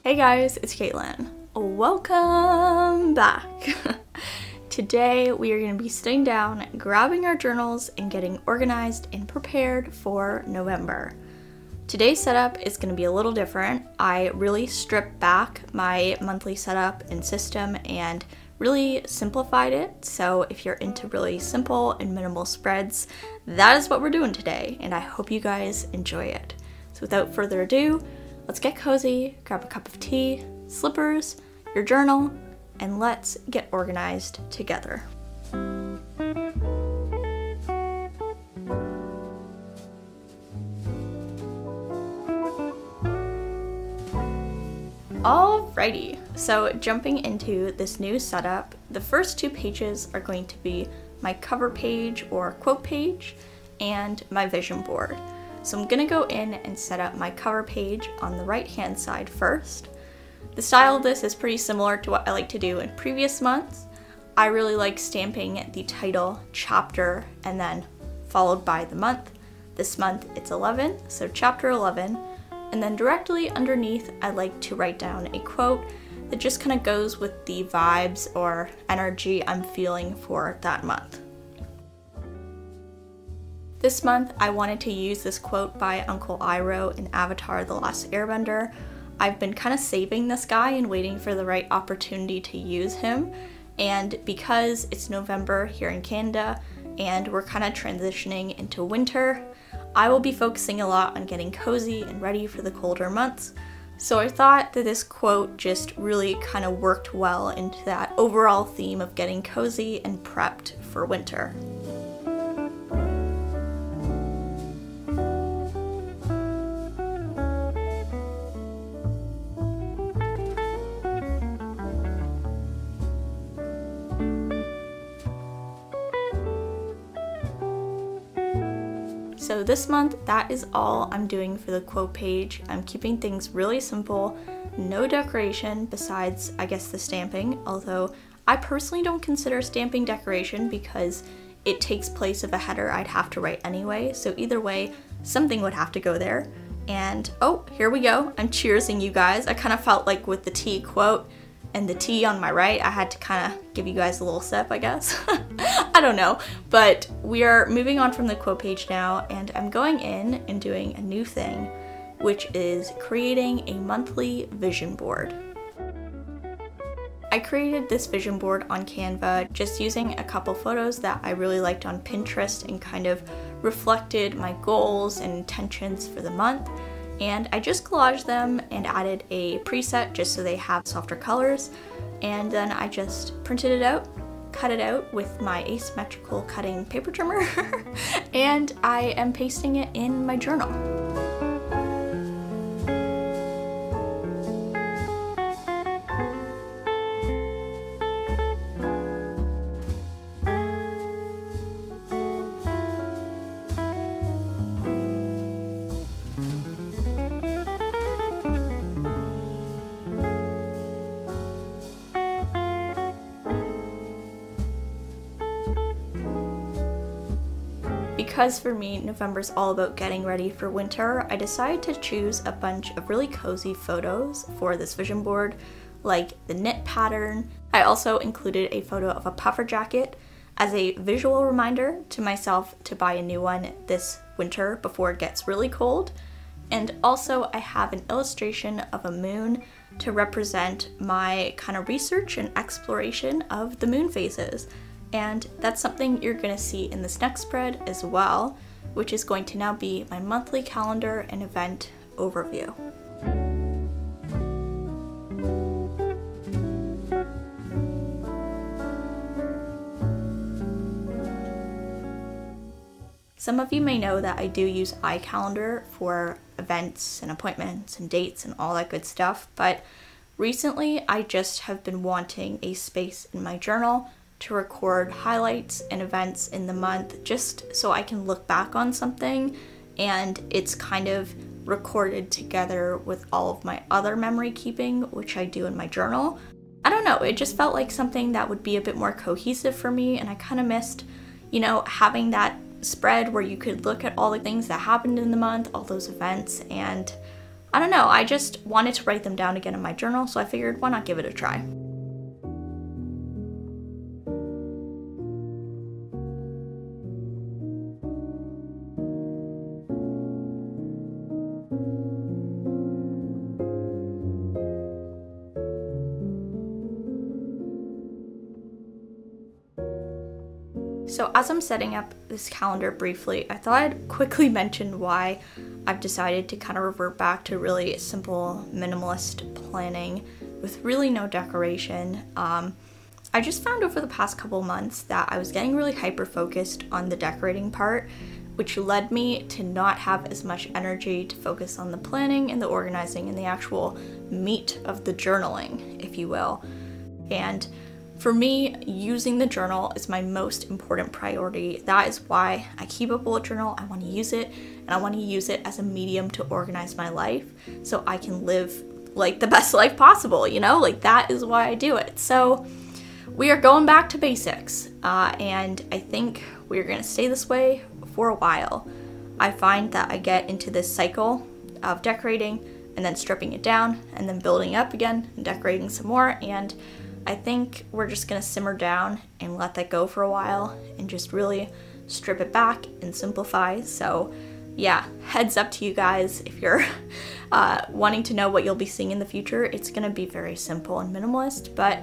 Hey guys, it's Kaitlin. Welcome back. Today we are going to be sitting down, grabbing our journals, and getting organized and prepared for November. Today's setup is going to be a little different. I really stripped back my monthly setup and system and really simplified it. So if you're into really simple and minimal spreads, that is what we're doing today, and I hope you guys enjoy it. So without further ado, let's get cozy, grab a cup of tea, slippers, your journal, and let's get organized together. Alrighty, so jumping into this new setup, the first two pages are going to be my cover page or quote page and my vision board. So I'm gonna go in and set up my cover page on the right hand side first. The style of this is pretty similar to what I like to do in previous months. I really like stamping the title, chapter, and then followed by the month. This month it's 11, so chapter 11. And then directly underneath, I like to write down a quote that just kind of goes with the vibes or energy I'm feeling for that month. This month, I wanted to use this quote by Uncle Iroh in Avatar: The Last Airbender. I've been kind of saving this guy and waiting for the right opportunity to use him. And because it's November here in Canada and we're kind of transitioning into winter, I will be focusing a lot on getting cozy and ready for the colder months. So I thought that this quote just really kind of worked well into that overall theme of getting cozy and prepped for winter. So this month, that is all I'm doing for the quote page. I'm keeping things really simple, no decoration besides, I guess, the stamping, although I personally don't consider stamping decoration because it takes place of a header I'd have to write anyway, so either way, something would have to go there. And oh, here we go, I'm cheersing you guys. I kind of felt like with the tea quote and the tea on my right, I had to kind of give you guys a little sip, I guess. I don't know, but we are moving on from the quote page now, and I'm going in and doing a new thing, which is creating a monthly vision board. I created this vision board on Canva just using a couple photos that I really liked on Pinterest and kind of reflected my goals and intentions for the month. And I just collaged them and added a preset just so they have softer colors. And then I just printed it out, cut it out with my asymmetrical cutting paper trimmer, and I am pasting it in my journal. Because for me, November's all about getting ready for winter, I decided to choose a bunch of really cozy photos for this vision board, like the knit pattern. I also included a photo of a puffer jacket as a visual reminder to myself to buy a new one this winter before it gets really cold. And also I have an illustration of a moon to represent my kind of research and exploration of the moon phases. And that's something you're going to see in this next spread as well, which is going to now be my monthly calendar and event overview. Some of you may know that I do use iCalendar for events and appointments and dates and all that good stuff, but recently I just have been wanting a space in my journal to record highlights and events in the month just so I can look back on something and it's kind of recorded together with all of my other memory keeping, which I do in my journal. I don't know, it just felt like something that would be a bit more cohesive for me, and I kind of missed, you know, having that spread where you could look at all the things that happened in the month, all those events, and I don't know, I just wanted to write them down again in my journal, so I figured why not give it a try. So as I'm setting up this calendar briefly, I thought I'd quickly mention why I've decided to kind of revert back to really simple minimalist planning with really no decoration. I just found over the past couple months that I was getting really hyper-focused on the decorating part, which led me to not have as much energy to focus on the planning and the organizing and the actual meat of the journaling, if you will. And for me, using the journal is my most important priority. That is why I keep a bullet journal. I want to use it, and I want to use it as a medium to organize my life so I can live like the best life possible, you know? Like, that is why I do it. So we are going back to basics, and I think we're gonna stay this way for a while. I find that I get into this cycle of decorating and then stripping it down and then building up again and decorating some more, and I think we're just gonna simmer down and let that go for a while and just really strip it back and simplify. So yeah, heads up to you guys if you're wanting to know what you'll be seeing in the future. It's gonna be very simple and minimalist, but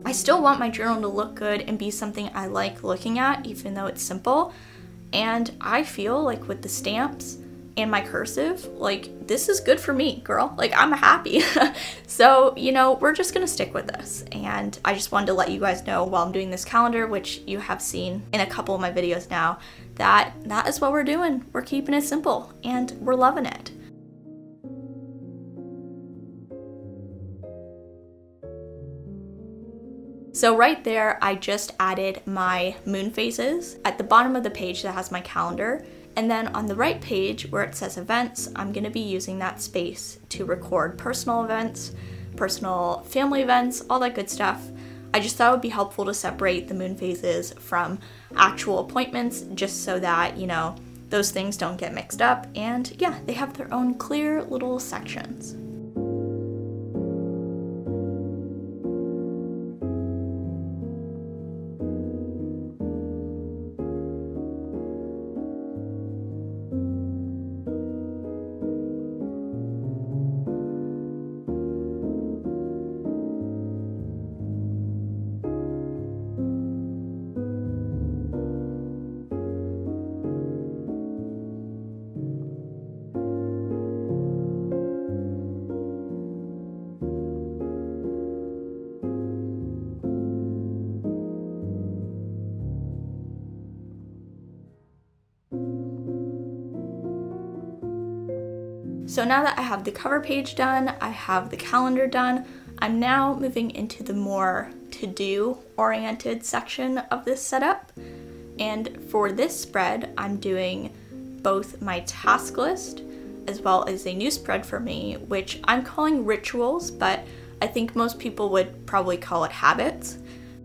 I still want my journal to look good and be something I like looking at, even though it's simple. And I feel like with the stamps and my cursive, like, this is good for me, girl. Like, I'm happy. So, you know, we're just gonna stick with this. And I just wanted to let you guys know while I'm doing this calendar, which you have seen in a couple of my videos now, that is what we're doing. We're keeping it simple and we're loving it. So right there, I just added my moon phases at the bottom of the page that has my calendar. And then on the right page where it says events, I'm gonna be using that space to record personal events, personal family events, all that good stuff. I just thought it would be helpful to separate the moon phases from actual appointments, just so that, you know, those things don't get mixed up. And yeah, they have their own clear little sections. So now that I have the cover page done, I have the calendar done, I'm now moving into the more to-do oriented section of this setup. And for this spread, I'm doing both my task list as well as a new spread for me, which I'm calling rituals, but I think most people would probably call it habits.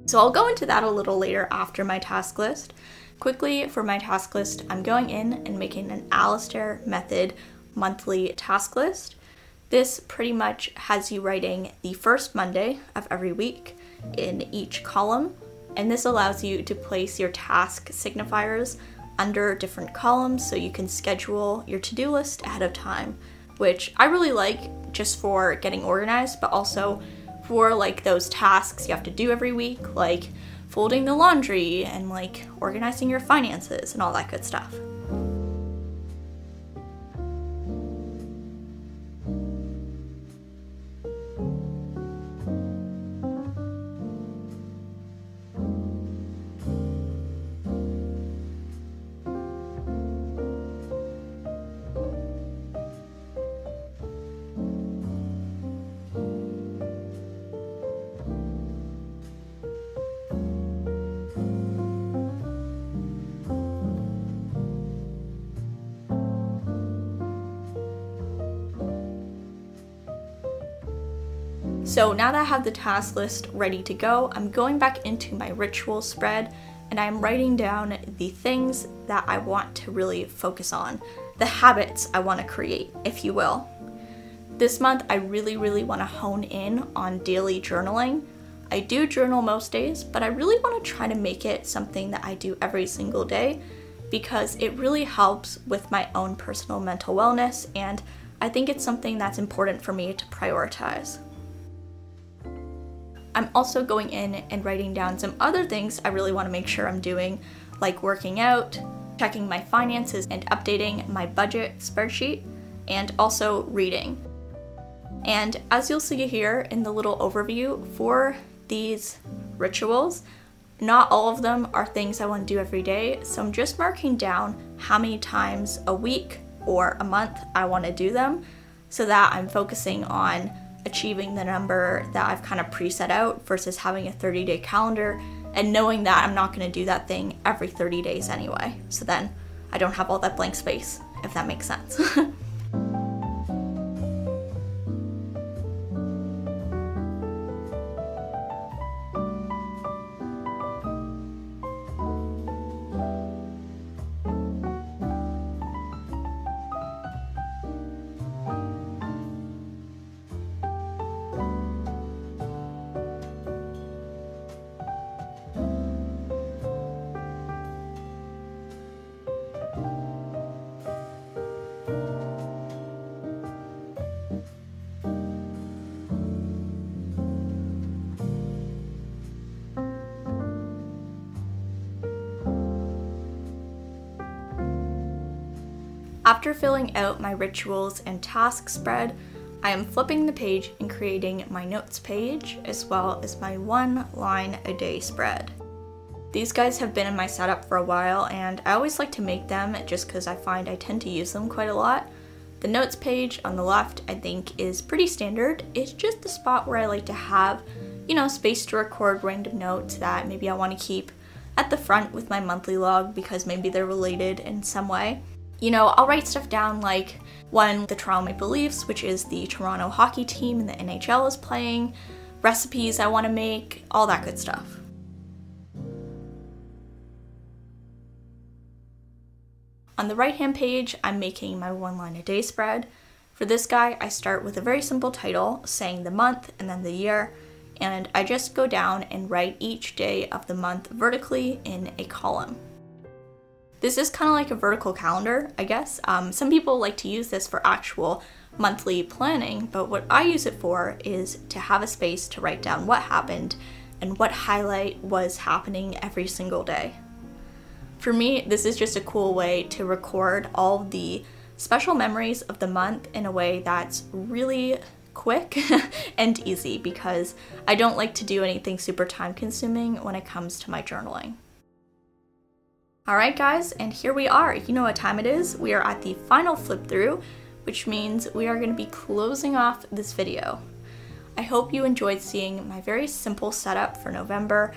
So I'll go into that a little later after my task list. Quickly, for my task list, I'm going in and making an Alistair method monthly task list. This pretty much has you writing the first Monday of every week in each column, and this allows you to place your task signifiers under different columns so you can schedule your to-do list ahead of time, which I really like just for getting organized, but also for like those tasks you have to do every week, like folding the laundry and like organizing your finances and all that good stuff. So now that I have the task list ready to go, I'm going back into my ritual spread and I'm writing down the things that I want to really focus on, the habits I want to create, if you will. This month, I really want to hone in on daily journaling. I do journal most days, but I really want to try to make it something that I do every single day because it really helps with my own personal mental wellness, and I think it's something that's important for me to prioritize. I'm also going in and writing down some other things I really want to make sure I'm doing, like working out, checking my finances, and updating my budget spreadsheet, and also reading. And as you'll see here in the little overview for these rituals, not all of them are things I want to do every day, so I'm just marking down how many times a week or a month I want to do them so that I'm focusing on achieving the number that I've kind of preset out versus having a 30-day calendar and knowing that I'm not going to do that thing every 30 days anyway. So then I don't have all that blank space, if that makes sense. After filling out my rituals and task spread, I am flipping the page and creating my notes page as well as my 1 line a day spread. These guys have been in my setup for a while and I always like to make them just because I find I tend to use them quite a lot. The notes page on the left I think is pretty standard. It's just the spot where I like to have, space to record random notes that maybe I want to keep at the front with my monthly log because maybe they're related in some way. I'll write stuff down like when the Toronto Maple Leafs, which is the Toronto hockey team in the NHL, is playing, recipes I want to make, all that good stuff. On the right-hand page, I'm making my 1 line a day spread. For this guy, I start with a very simple title, saying the month and then the year, and I just go down and write each day of the month vertically in a column. This is kind of like a vertical calendar, I guess. Some people like to use this for actual monthly planning, but what I use it for is to have a space to write down what happened and what highlight was happening every single day. For me, this is just a cool way to record all the special memories of the month in a way that's really quick and easy because I don't like to do anything super time consuming when it comes to my journaling. Alright guys, and here we are. You know what time it is. We are at the final flip through, which means we are going to be closing off this video. I hope you enjoyed seeing my very simple setup for November.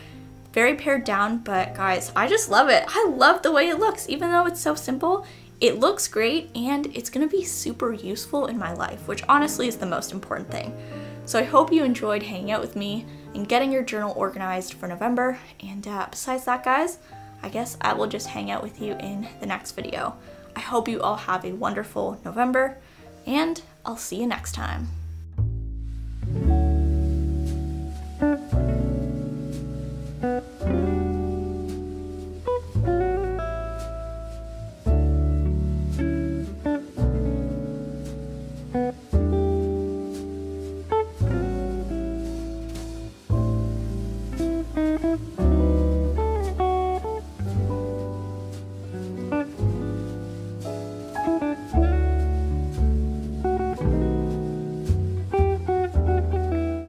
Very pared down, but guys, I just love it. I love the way it looks. Even though it's so simple, it looks great and it's going to be super useful in my life, which honestly is the most important thing. So I hope you enjoyed hanging out with me and getting your journal organized for November. And besides that, guys, I guess I will just hang out with you in the next video. I hope you all have a wonderful November, and I'll see you next time.